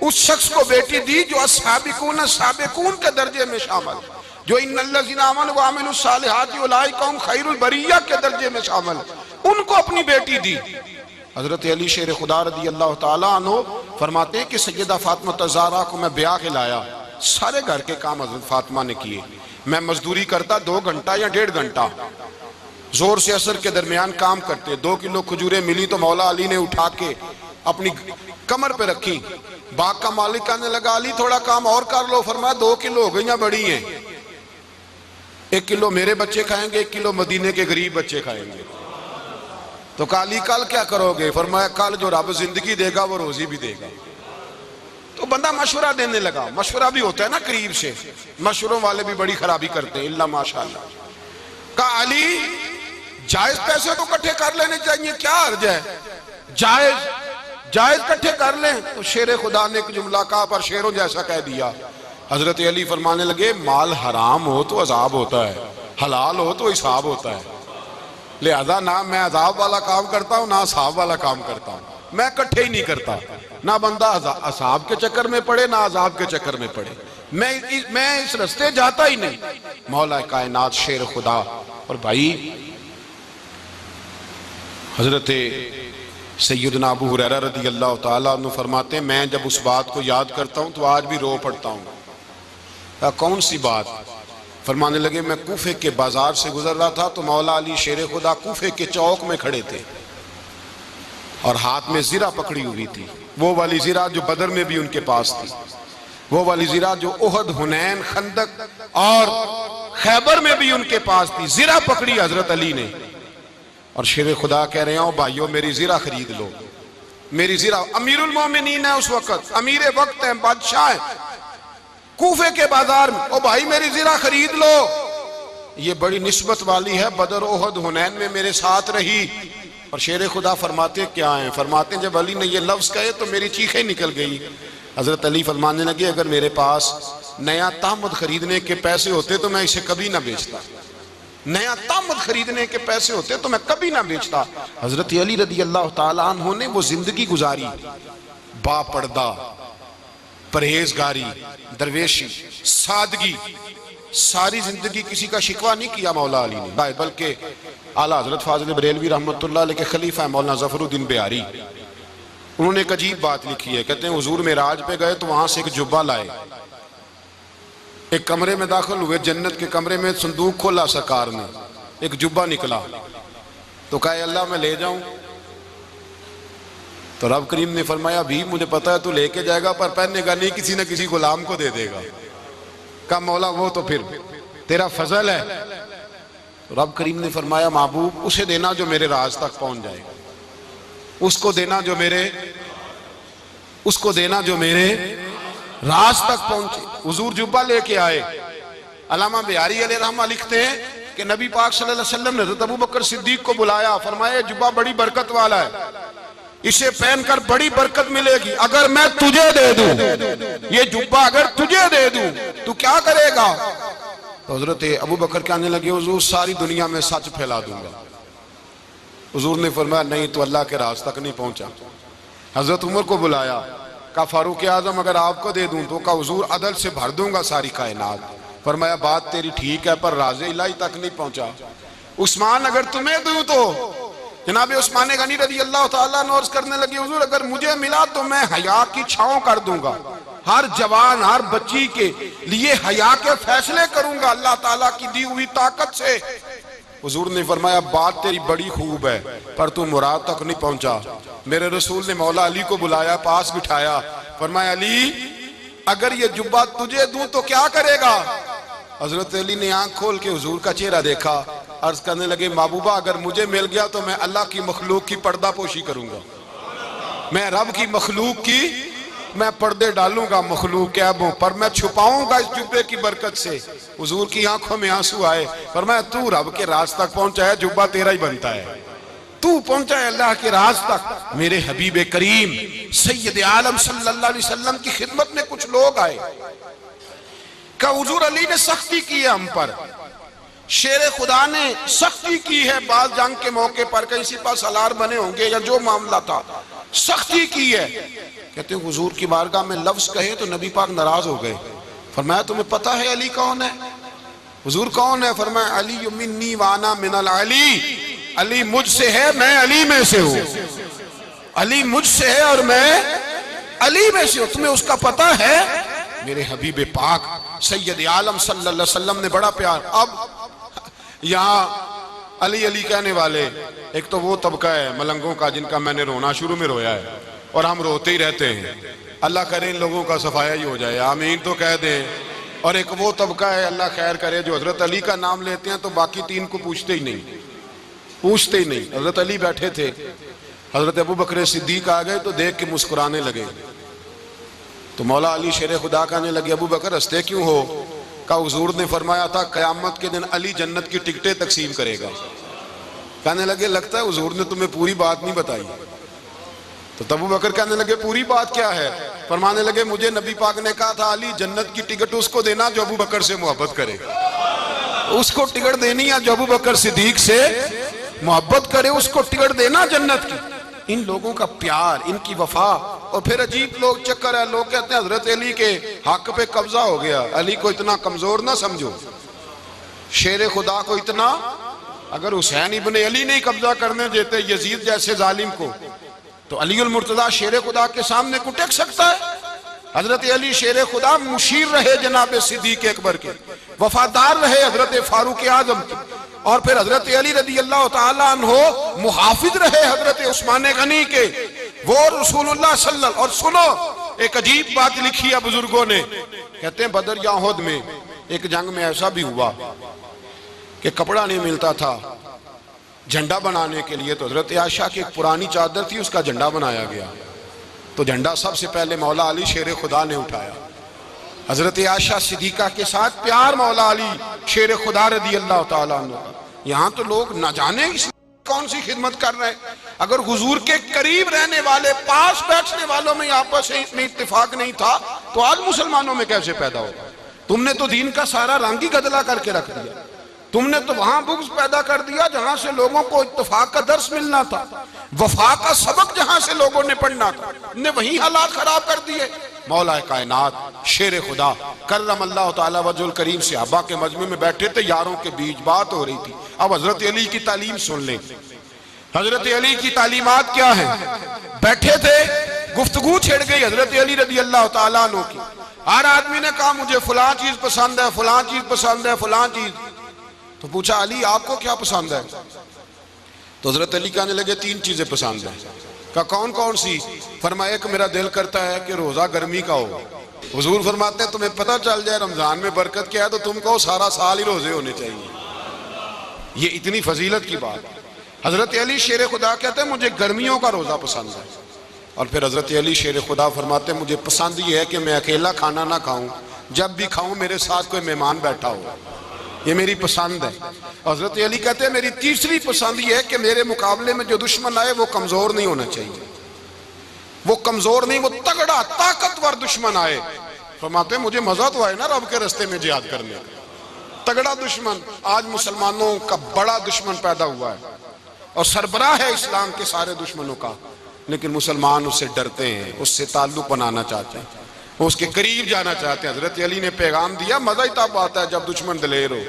उस शख्स को बेटी दी जो अस्साबिकून साबिकून के दर्जे में शामिल, जो इन्नल्लज़ीना आमनू व अमिलुस सालिहाति उलाइका हुम खैरुल बरिया के दर्जे में शामिल, उनको अपनी बेटी दी। हजरत अली शेर खुदा रज़ी अल्लाह ताला अन्हु फरमाते हैं कि सैयदा फातिमा ज़हरा को मैं ब्याह के लाया, सारे घर के काम हजरत फातिमा ने किए। मैं मजदूरी करता 2 घंटा या 1.5 घंटा, जोर से असर के दरमियान काम करते। 2 किलो खजूरें मिली तो मौला अली ने उठा के अपनी कमर पे रखी। बाग का मालिक कहने लगा अली थोड़ा काम और कर लो। फरमाया 2 किलो हो गई बड़ी हैं, 1 किलो मेरे बच्चे खाएंगे, 1 किलो मदीने के गरीब बच्चे खाएंगे। तो काली कल क्या करोगे? फरमाया कल जो रब जिंदगी देगा वो रोजी भी देगा। तो बंदा मशवरा देने लगा। मशवरा भी होता है ना करीब से, मशवरों वाले भी बड़ी खराबी करते हैं इल्ला माशाअल्लाह। कहा अली जायज पैसे तो इकट्ठे कर लेने चाहिए, क्या अर्ज है, जायज इकट्ठे कर लें। तो शेर खुदा ने एक जुमला कहा पर शेरों जैसा कह दिया। हजरत अली फरमाने लगे माल हराम हो तो अजाब होता है, हलाल हो तो हिसाब होता है, लिहाजा ना मैं अजाब वाला काम करता हूँ ना हिसाब वाला काम करता हूँ, मैं इकट्ठे ही नहीं करता। ना बंदा असाब के चक्कर में पड़े ना अजाब के चक्कर में पड़े, मैं इस रास्ते जाता ही नहीं। मौला कायनात शेर खुदा। और भाई हजरत सैयदना अबू हुरैरा रज़ी अल्लाह ताला अन्हु फरमाते हैं मैं जब उस बात को याद करता हूँ तो आज भी रो पड़ता हूँ। कौन सी बात? फरमाने लगे मैं कूफे के बाजार से गुजर रहा था तो मौला अली शेर खुदा कूफे के चौक में खड़े थे और हाथ में ज़िरा पकड़ी हुई थी, वो वाली ज़िरा जो बदर में भी उनके पास थी, वो वाली ज़िरा जो उहद, हुनैन, खंदक और खैबर में भी उनके पास थी। ज़िरा पकड़ी हजरत अली ने और शेर खुदा कह रहे हो भाइयों मेरी ज़िरा खरीद लो, मेरी ज़िरा। अमीरुल मोमिनीन है उस वक्त, अमीर वक्त है, बादशाह है, कूफे के बाजार में। ओ भाई मेरी ज़िरा खरीद लो, ये बड़ी निस्बत वाली है, बदर, उहद, हुनैन में मेरे साथ रही। और शेर खुदा फरमाते क्या हैं? फरमाते जब अली ने ये लफ्ज़ कहे तो मेरी चीखें निकल गई। हजरत अली फरमाने लगे अगर मेरे पास नया तामद खरीदने के पैसे होते तो मैं इसे कभी ना बेचता, नया तामद खरीदने के पैसे होते तो मैं कभी ना बेचता। हजरत अली रज़ी अल्लाह ताला अन्हु ने वो जिंदगी गुजारी, बापर्दा, परहेजगारी, दरवेशी, सादगी, सारी जिंदगी किसी का शिकवा नहीं किया मौला अली ने। बल्कि आला हजरत फाजिल बरेलवी रहमतुल्लाह अलैह के खलीफा है मौलाना ज़फरुद्दीन बिहारी, उन्होंने एक अजीब बात लिखी है। कहते हैं हुजूर मेराज पे गए तो वहां से एक जुब्बा लाए, एक कमरे में दाखिल हुए, जन्नत के कमरे में संदूक खोला सरकार ने, एक जुब्बा निकला तो कहा अल्लाह मैं ले जाऊं? तो रब करीम ने फरमाया भी मुझे पता है तू लेके जाएगा पर पहनेगा नहीं, किसी न किसी गुलाम को दे देगा। कहा मौला वो तो फिर तेरा फजल है। तो रब करीम ने फरमाया महबूब उसे देना जो मेरे राज तक पहुंच जाए, उसको देना जो मेरे, उसको देना जो मेरे राज तक पहुंचे। हुजूर जुब्बा लेके आए। अल्लामा बिहारी अलैहि रहमा लिखते हैं कि नबी पाक सल्लल्लाहु अलैहि वसल्लम ने हज़रत अबू बकर सिद्दीक को बुलाया, फरमाया जुब्बा बड़ी बरकत वाला है, इसे पहनकर बड़ी बरकत मिलेगी। अगर मैं तुझे दे दूं ये जुब्बा, अगर तुझे दे दूं तू क्या करेगा? तो हजरत अबू बकर कहने लगे हुजूर सारी दुनिया में सच फैला दूंगा। हुजूर ने फरमाया नहीं तो अल्लाह के राज तक नहीं पहुंचा। हजरत उमर को बुलाया, कहा फारूक आजम अगर आपको दे दूं तो कहा हुजूर अदल से भर दूंगा सारी कायनात। फरमाया बात तेरी ठीक है पर राज इलाही तक नहीं पहुंचा। उस्मान अगर तुम्हें दूं तो जनाब उस्मान गनी रज़ी अल्लाह ताला अन्हु अर्ज़ करने लगे हुजूर अगर मुझे मिला तो मैं हया की छांव कर दूंगा, हर जवान हर बच्ची के लिए हया के फैसले करूंगा अल्लाह ताला की दी हुई ताकत से। हुजूर ने फरमाया बात तेरी बड़ी खूब है पर तू मुराद तक नहीं पहुंचा। मेरे रसूल ने मौला अली को बुलाया, पास बिठाया, फरमाया अली अगर ये जुब्बा तुझे दूं तो क्या करेगा? हजरत अली ने आंख खोल के हुजूर का चेहरा देखा, अर्ज करने लगे महबूबा अगर मुझे मिल गया तो मैं अल्लाह की मखलूक की पर्दा पोशी करूंगा। मैं रब की मखलूक की मैं पर्दे डालूंगा मखलूक के ऐबों पर, मैं छुपाऊंगा इस जुब्बे की बरकत से। हुजूर की आंखों में आंसू आए, फरमाया तू रब के राज तक पहुंचा है, जुब्बा तेरा ही बनता है, तू पहुंचा है अल्लाह के राज तक। मेरे हबीब करीम सैयद आलम सल्लल्लाहु अलैहि वसल्लम की खिदमत में कुछ लोग आए, का हुजूर अली ने सख्ती की है हम पर, शेर खुदा ने सख्ती की है, बाल जंग के मौके पर कहीं सिपा सलार बने होंगे या जो मामला था, सख्ती की है। कहते हैं हुजूर की बारगाह में लफ्ज कहे तो नबी पाक नाराज हो गए। फरमाया तुम्हें पता है अली कौन है? हुजूर कौन है? फरमाया अली मिन्नी वाना मिनल अली, अली मुझसे है मैं अली में से हूं, अली मुझसे है और मैं अली में से हूं, तुम्हें उसका पता है? मेरे हबीब पाक सैयद आलम सल्लल्लाहु अलैहि वसल्लम ने बड़ा प्यार। अब यहाँ अली अली कहने वाले एक तो वो तबका है मलंगों का जिनका मैंने रोना शुरू में रोया है और हम रोते ही रहते हैं, अल्लाह करे इन लोगों का सफाया ही हो जाए, आमीन तो कह दें। और एक वो तबका है अल्लाह खैर करे जो हजरत अली का नाम लेते हैं तो बाकी तीन को पूछते ही नहीं, पूछते ही नहीं। हजरत अली बैठे थे, हजरत अबू बकर सिद्दीक आ गए तो देख के मुस्कुराने लगे, तो मौला अली शेर खुदा कहने लगे अबू बकर हंसते क्यों हो? का हुजूर ने फरमाया था कयामत के दिन अली जन्नत की टिकटें तकसीम करेगा। कहने लगे लगता है हुजूर ने तुम्हें पूरी बात नहीं बताई। तो अबू बकर कहने लगे पूरी बात क्या है? फरमाने लगे मुझे नबी पाक ने कहा था अली जन्नत की टिकट उसको देना जो अबू बकर से मोहब्बत करे, उसको टिकट देनी है जो अबू बकर सिद्दीक से मोहब्बत करे, उसको टिकट देना जन्नत की। इन लोगों का प्यार, इनकी वफा। और फिर अजीब लोग चक्कर है, लोग कहते हैं हजरत अली के हक पे कब्जा हो गया, अली को इतना कमजोर ना समझो, शेर खुदा को इतना, अगर हुसैन इब्ने अली नहीं कब्जा करने देते यजीद जैसे जालिम को तो अली उल मुर्तजा शेर खुदा के सामने को टेक सकता है? हजरत अली शेर खुदा मुशीर रहे जनाब सिद्दीक अकबर के, वफादार रहे हजरत फारूक आजम के, और फिर हजरत अली रदी अल्लाह ताला अन्हो मुहाफिज रहे हजरत उस्मान गनी के, वो रसूलुल्लाह सल्लल्लाहु। और सुनो एक अजीब बात लिखी है बुजुर्गों ने, कहते हैं बदर या उहद में एक जंग में ऐसा भी हुआ कि कपड़ा नहीं मिलता था झंडा बनाने के लिए, तो हजरत आयशा की एक पुरानी चादर थी उसका झंडा बनाया गया, तो झंडा सबसे पहले मौला अली शेर खुदा ने उठाया। हजरत आयशा सिद्दीका के साथ प्यार मौला अली शेर खुदा रदी अल्लाह ताला अन्हु। यहाँ तो लोग न जाने कौन सी खिदमत कर रहे हैं। अगर हुजूर के करीब रहने वाले पास बैठने वालों में आपस में इत्तेफाक नहीं था तो आज मुसलमानों में कैसे पैदा होगा? तुमने तो दीन का सारा रंग ही गदला करके रख दिया, तुमने तो वहां बुग़्ज़ पैदा कर दिया जहां से लोगों को इत्तेफाक का दर्स मिलना था, वफा का सबक जहां से लोगों ने पढ़ना था, ने वही हालात खराब कर दिए। मौला कायनात शेर खुदा करम अल्लाह ताला वजुल करीम सहाबा के मजमे में बैठे थे, यारों के बीच बात हो रही थी। अब हजरत अली की तालीम सुन ले, हजरत अली की तालीमात क्या है? बैठे थे, गुफ्तगू छिड़ गई हजरत अली रदी अल्लाह ताला अन्हु की। हर आदमी ने कहा मुझे फलां चीज पसंद है, फलां चीज पसंद है, फलां चीज। तो पूछा अली आपको क्या पसंद है? तो हजरत अली कहने लगे तीन चीजें पसंद है। का कौन कौन सी? फरमाया एक मेरा दिल करता है कि रोजा गर्मी का हो। हुजूर फरमाते हैं तुम्हें पता चल जाए रमजान में बरकत क्या है तो तुम कहो सारा साल ही रोजे होने चाहिए, ये इतनी फजीलत की बात। हजरत अली शेर खुदा कहते हैं मुझे गर्मियों का रोजा पसंद है। और फिर हजरत अली शेर खुदा फरमाते हैं मुझे पसंद ये है कि मैं अकेला खाना ना खाऊं, जब भी खाऊं मेरे साथ कोई मेहमान बैठा हो, ये मेरी पसंद है। हजरत अली कहते हैं मेरी तीसरी पसंद ये है कि मेरे मुकाबले में जो दुश्मन आए वो कमजोर नहीं होना चाहिए, वो कमजोर नहीं, वो तगड़ा ताकतवर दुश्मन आए। फरमाते हैं मुझे मजा तो आए ना रब के रास्ते में जिहाद करने का, तगड़ा दुश्मन। आज मुसलमानों का बड़ा दुश्मन पैदा हुआ है और सरबराह है इस्लाम के सारे दुश्मनों का, लेकिन मुसलमान उससे डरते हैं, उससे ताल्लुक बनाना चाहते हैं, उसके करीब जाना चाहते हैं। हजरत अली ने पैगाम दिया मजा ही तब आता है जब दुश्मन दलेर हो,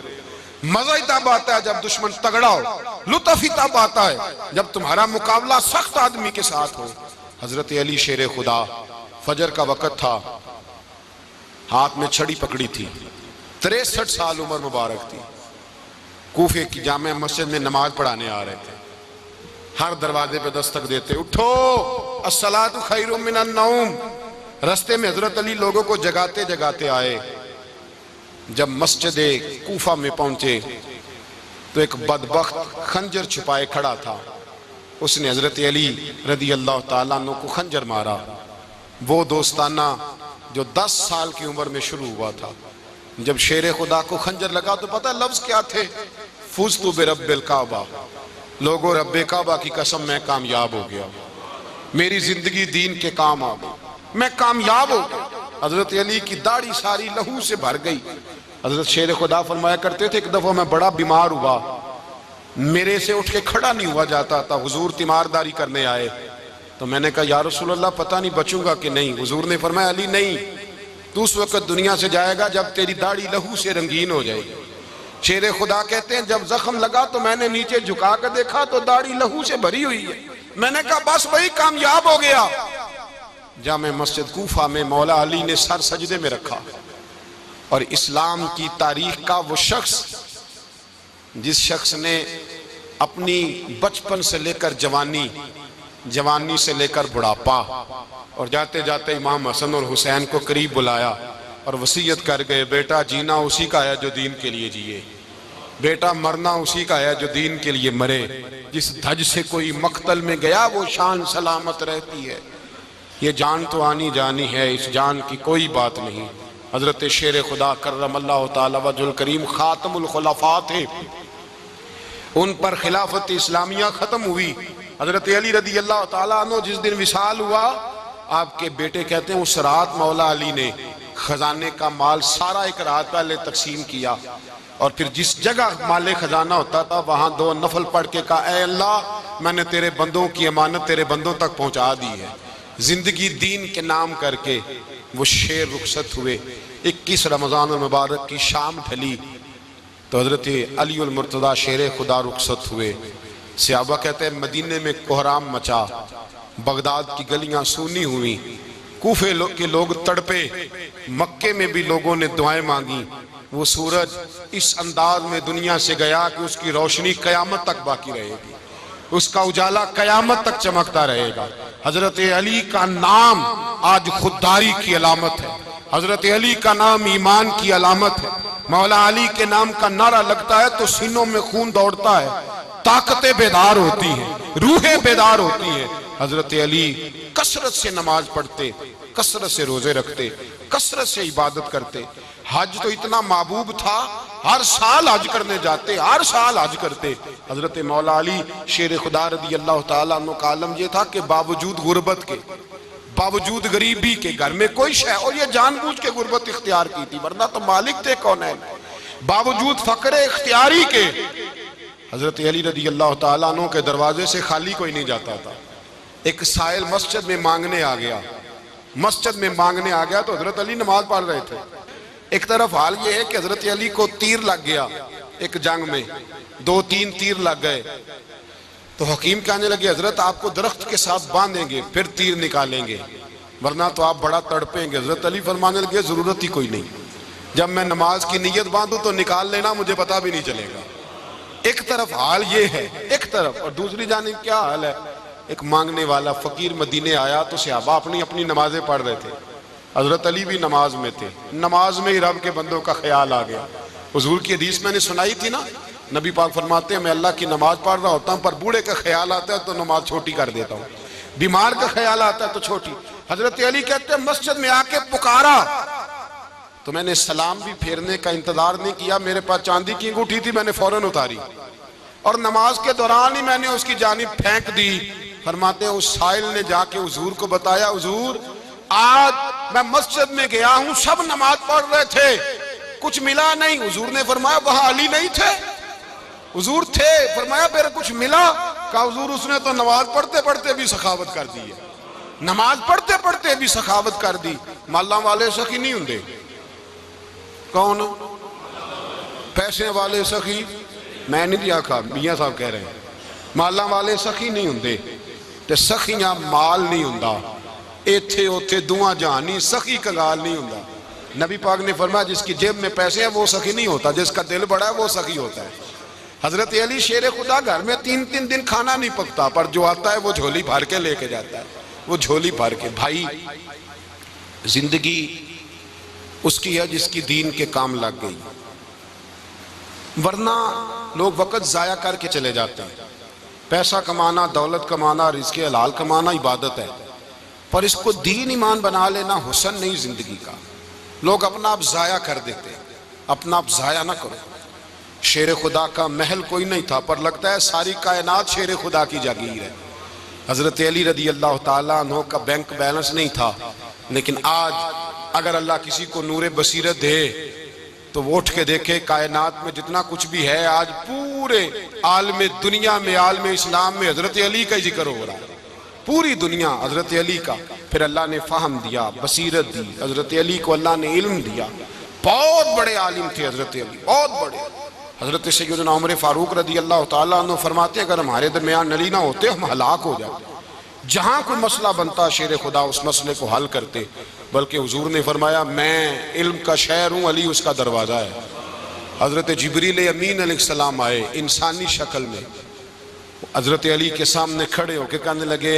मजा ही तब आता है जब दुश्मन तगड़ा हो, लुत्फ ही तब आता है जब तुम्हारा मुकाबला सख्त आदमी के साथ हो। हजरत अली शेर खुदा, फजर का वक्त था, हाथ में छड़ी पकड़ी थी, 63 साल उम्र मुबारक थी, कूफे की जामे मस्जिद में नमाज पढ़ाने आ रहे थे। हर दरवाजे पे दस्तक देते उठो अस्सलातु खैरुम मिनन नौम। रास्ते में हजरत अली लोगों को जगाते जगाते आए। जब मस्जिद कूफा में पहुंचे तो एक बदबख्त खंजर छुपाए खड़ा था। उसने हजरत अली रदी अल्लाह ताला अन्हु को खंजर मारा। वो दोस्ताना जो 10 साल की उम्र में शुरू हुआ था। जब शेर खुदा को खंजर लगा तो पता लफ्ज क्या थे? फुज़्तु बिरब्बिल काबा, लोगों रब्बे काबा की कसम मैं कामयाब हो गया, मेरी जिंदगी दीन के काम आ गई, मैं कामयाब हो गया। हजरत अली की दाढ़ी सारी लहू से भर गई। हजरत शेर खुदा फरमाया करते थे, एक दफा मैं बड़ा बीमार हुआ, मेरे से उठ के खड़ा नहीं हुआ जाता था। हुजूर तीमारदारी करने आए तो मैंने कहा या रसूल अल्लाह पता नहीं बचूंगा कि नहीं। हुजूर ने फरमाया अली नहीं, तू उस वक्त दुनिया से जाएगा जब तेरी दाढ़ी लहू से रंगीन हो जाएगी। शेर खुदा कहते हैं जब जख्म लगा तो मैंने नीचे झुका कर देखा तो दाढ़ी लहू से भरी हुई है। मैंने कहा बस वही कामयाब हो गया। जामे मस्जिद कूफा में मौला अली ने सर सजदे में रखा और इस्लाम की तारीख का वो शख्स जिस शख्स ने अपनी बचपन से लेकर जवानी, जवानी से लेकर बुढ़ापा और जाते जाते इमाम हसन और हुसैन को करीब बुलाया और वसीयत कर गए, बेटा जीना उसी का है जो दीन के लिए जिए, बेटा मरना उसी का है जो दीन के लिए मरे। जिस धज से कोई मक्तल में गया वो शान सलामत रहती है। ये जान तो आनी जानी है, इस जान की कोई बात नहीं। हजरत शेर खुदा कर्रमल्लाहु ताला वजहुल करीम खातमुल खुलफा थे, उन पर खिलाफत इस्लामिया खत्म हुई। हजरत अली रदी अल्लाह ताला अन्हु जिस दिन विसाल हुआ, आपके बेटे कहते हैं उस रात मौला अली ने खजाने का माल सारा एक रात पहले तकसीम किया और फिर जिस जगह माले खजाना होता था वहां 2 नफल पढ़ के कहा, ऐ अल्लाह मैंने तेरे बंदों की अमानत तेरे बंदों तक पहुंचा दी है। जिंदगी दीन के नाम करके वो शेर रुखसत हुए। 21 रमजान मुबारक की शाम ढली तो हजरत अली उल मुर्तज़ा शेर खुदा रुखसत हुए। सहाबा कहते हैं मदीने में कोहराम मचा, बगदाद की गलियां सूनी हुई, कूफे के लोग तड़पे, मक्के में भी लोगों ने दुआएं मांगी। वो सूरज इस अंदाज में दुनिया से गया कि उसकी रोशनी कयामत तक बाकी रहेगी, उसका उजाला कयामत तक चमकता रहेगा। हजरत अली का नाम आज खुददारी की अलामत है, हजरत अली का नाम ईमान की अलामत है। मौला अली के नाम का नारा लगता है तो सीनों में खून दौड़ता है, ताकतें बेदार होती हैं, रूहें बेदार होती हैं। हजरत अली कसरत से नमाज पढ़ते, कसरत से रोजे रखते, कसरत से इबादत करते। हज तो इतना महबूब था, हर साल हज करने जाते, हर साल हज करते। हजरत मौला अली शेर खुदा रदी अल्लाह ताला अन्हु का आलम ये था कि बावजूद गुर्बत के, बावजूद गरीबी के, घर में कोई शय, और ये जानबूझ के गुर्बत इख्तियार की थी वरना तो मालिक थे कौन है, बावजूद फकरे इख्तियारी के हजरत अली रदी अल्लाह ताला अन्हु के दरवाजे से खाली कोई नहीं जाता था। एक साइल मस्जिद में मांगने आ गया, मस्जिद में मांगने आ गया तो हजरत अली नमाज पढ़ रहे थे। एक तरफ हाल ये है कि हजरत अली को तीर लग गया, एक जंग में 2-3 तीर लग गए तो हकीम कहने लगे हजरत आपको दरख्त के साथ बांधेंगे फिर तीर निकालेंगे वरना तो आप बड़ा तड़पेंगे। हजरत अली फरमाने लगे जरूरत ही कोई नहीं, जब मैं नमाज की नीयत बांधू तो निकाल लेना, मुझे पता भी नहीं चलेगा। एक तरफ हाल ये है, एक तरफ, और दूसरी जानिब क्या हाल है, एक मांगने वाला फकीर मदीने आया तो सहाबा अपनी अपनी नमाजें पढ़ रहे थे, हजरत अली भी नमाज में थे। नमाज में ही रब के बंदों का ख्याल आ गया। हुजूर की हदीस मैंने सुनाई थी ना, नबी पाक फरमाते हैं मैं अल्लाह की नमाज पढ़ रहा होता हूँ पर बूढ़े का ख्याल आता है तो नमाज छोटी कर देता हूँ, बीमार का ख्याल आता है तो छोटी। हजरत अली कहते हैं मस्जिद में आके पुकारा तो मैंने सलाम भी फेरने का इंतजार नहीं किया, मेरे पास चांदी की अंगूठी थी, मैंने फौरन उतारी और नमाज के दौरान ही मैंने उसकी जानिब फेंक दी। फरमाते हैं उस साइल ने जाके हुजूर को बताया, हुजूर आज मैं मस्जिद में गया हूं, सब नमाज पढ़ रहे थे, कुछ मिला नहीं। हुजूर ने फरमाया वहां अली नहीं थे? हुजूर थे। फरमाया फिर कुछ मिला? कहा हुजूर उसने तो नमाज पढ़ते पढ़ते भी सखावत कर दी है, नमाज पढ़ते पढ़ते भी सखावत कर दी। माला वाले सखी नहीं होंगे, कौन पैसे वाले सखी? मैं नहीं आखा, मियां साहब कह रहे हैं माला वाले सखी नहीं होंगे ते सखियां माल नहीं होंदा, इथे उथे दुआ जहानी सखी कंगाल नहीं होंदा। नबी पाक ने फरमाया जिसकी जेब में पैसे हैं वो सखी नहीं होता, जिसका दिल बड़ा है वो सखी होता है। हजरत अली शेर खुदा घर में 3-3 दिन खाना नहीं पकता पर जो आता है वो झोली भर के लेके जाता है, वो झोली भर के। भाई जिंदगी उसकी है जिसकी दीन के काम लग गई, वरना लोग वक्त जाया करके चले जाते हैं। पैसा कमाना, दौलत कमाना, रिज़्क़ हलाल कमाना इबादत है, पर इसको दीन ईमान बना लेना हुस्न नहीं जिंदगी का। लोग अपना आप ज़ाया कर देते, अपना आप ज़ाया ना करो। शेर खुदा का महल कोई नहीं था, पर लगता है सारी कायनात शेर खुदा की जागीर है। हज़रत अली रदी अल्लाह ताला अन्हु का बैंक बैलेंस नहीं था, लेकिन आज अगर अल्लाह किसी को नूरे बसीरत दे तो वो उठ के देखे कायनात में जितना कुछ भी है, आज पूरे आलम दुनिया में, आलम इस्लाम में हज़रत अली का ही जिक्र हो रहा है। पूरी दुनिया हज़रत अली का। फिर अल्लाह ने फ़हम दिया, बसीरत दी, हज़रत अली को अल्लाह ने इल्म दिया। बहुत बड़े आलिम थे हज़रत अली, बहुत बड़े। हज़रत सैयदना उमर फारूक रदी अल्लाह ताला अन्हु फरमाते, अगर हमारे दरमियान नली ना होते हम हलाक हो जाते। जहाँ कोई मसला बनता शेर खुदा उस मसले को हल करते। बल्कि हुजूर ने फरमाया, मैं इल्म का शहर हूँ, अली उसका दरवाज़ा है। हज़रत जिब्रील अमीन अलैहिस्सलाम आए इंसानी शक्ल में, हज़रत अली के सामने खड़े होकर कहने लगे,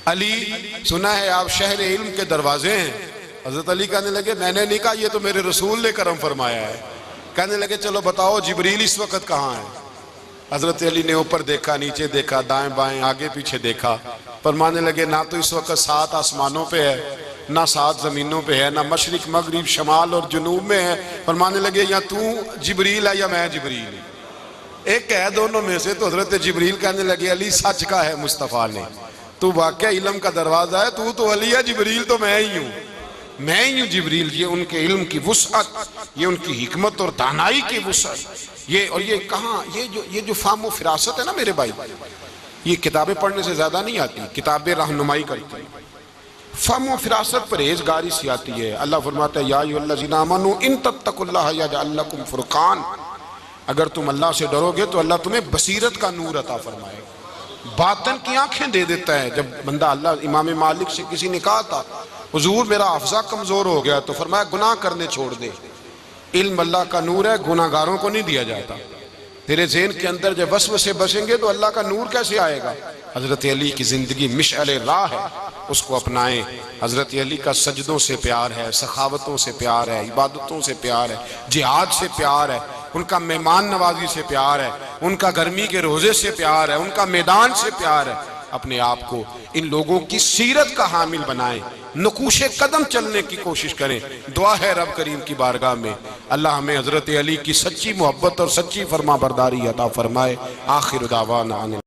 अली सुना है आप शहर इल्म के दरवाजे हैं। हज़रत अली कहने लगे, मैंने नहीं कहा, ये तो मेरे रसूल ने करम फरमाया है। कहने लगे, चलो बताओ जिब्रील इस वक्त कहाँ है। हज़रत अली ने ऊपर देखा, नीचे देखा, दाएं बाएं, आगे पीछे देखा। फरमाने लगे, ना तो इस वक्त 7 आसमानों पे है, ना 7 ज़मीनों पे है, ना मशरिक मगरिब शमाल और जुनूब में है। फरमाने लगे, या तू जिब्रील है या मैं जिब्रील, एक है दोनों में से। तो हज़रत जिब्रील कहने लगे, अली सच का है मुस्तफ़ा ने, तू वाकई इल्म का दरवाज़ा है, तू तो अली है, जिब्रील तो मैं ही हूँ, मैं ही हूँ जिब्रील। ये उनके इल्म की वुसअत, ये उनकी हिकमत और दानाई की वुसअत। ये और ये कहाँ, ये जो फाहम व फिरासत है ना मेरे भाई, ये किताबें पढ़ने से ज़्यादा नहीं आती, किताबें रहनुमाई करती हैं। फाहम व फिरासत परहेज़गारी से आती है। अल्लाह फरमाता है, या अय्युहल्लज़ीना आमनू इन तत्तकुल्लाह यजअल लकुम फुरकान, अगर तुम अल्लाह से डरोगे तो अल्लाह तुम्हें बसीरत का नूर अता फरमाएगा, बातन की आंखें दे देता है। जब बंदा अल्लाह, इमाम मालिक से किसी ने कहा था, हुजूर मेरा हफ्ज़ा कमज़ोर हो गया, तो फरमाया गुनाह करने छोड़ दे, इल्म अल्लाह का नूर है, गुनाहगारों को नहीं दिया जाता। तेरे ज़हन के अंदर जब वसवसे बसेंगे तो अल्लाह का नूर कैसे आएगा। हज़रत अली की ज़िंदगी मिशअल राह है, उसको अपनाएं। हज़रत अली का सजदों से प्यार है, सखावतों से प्यार है, इबादतों से प्यार है, जिहाद से प्यार है, उनका मेहमान नवाजी से प्यार है, उनका गर्मी के रोज़े से प्यार है, उनका मैदान से प्यार है। अपने आप को इन लोगों की सीरत का हामिल बनाएं, नकूशे कदम चलने की कोशिश करें। दुआ है रब करीम की बारगाह में, अल्लाह हमें हज़रत अली की सच्ची मोहब्बत और सच्ची फरमा बरदारी अता फरमाए। आखिर दावाना।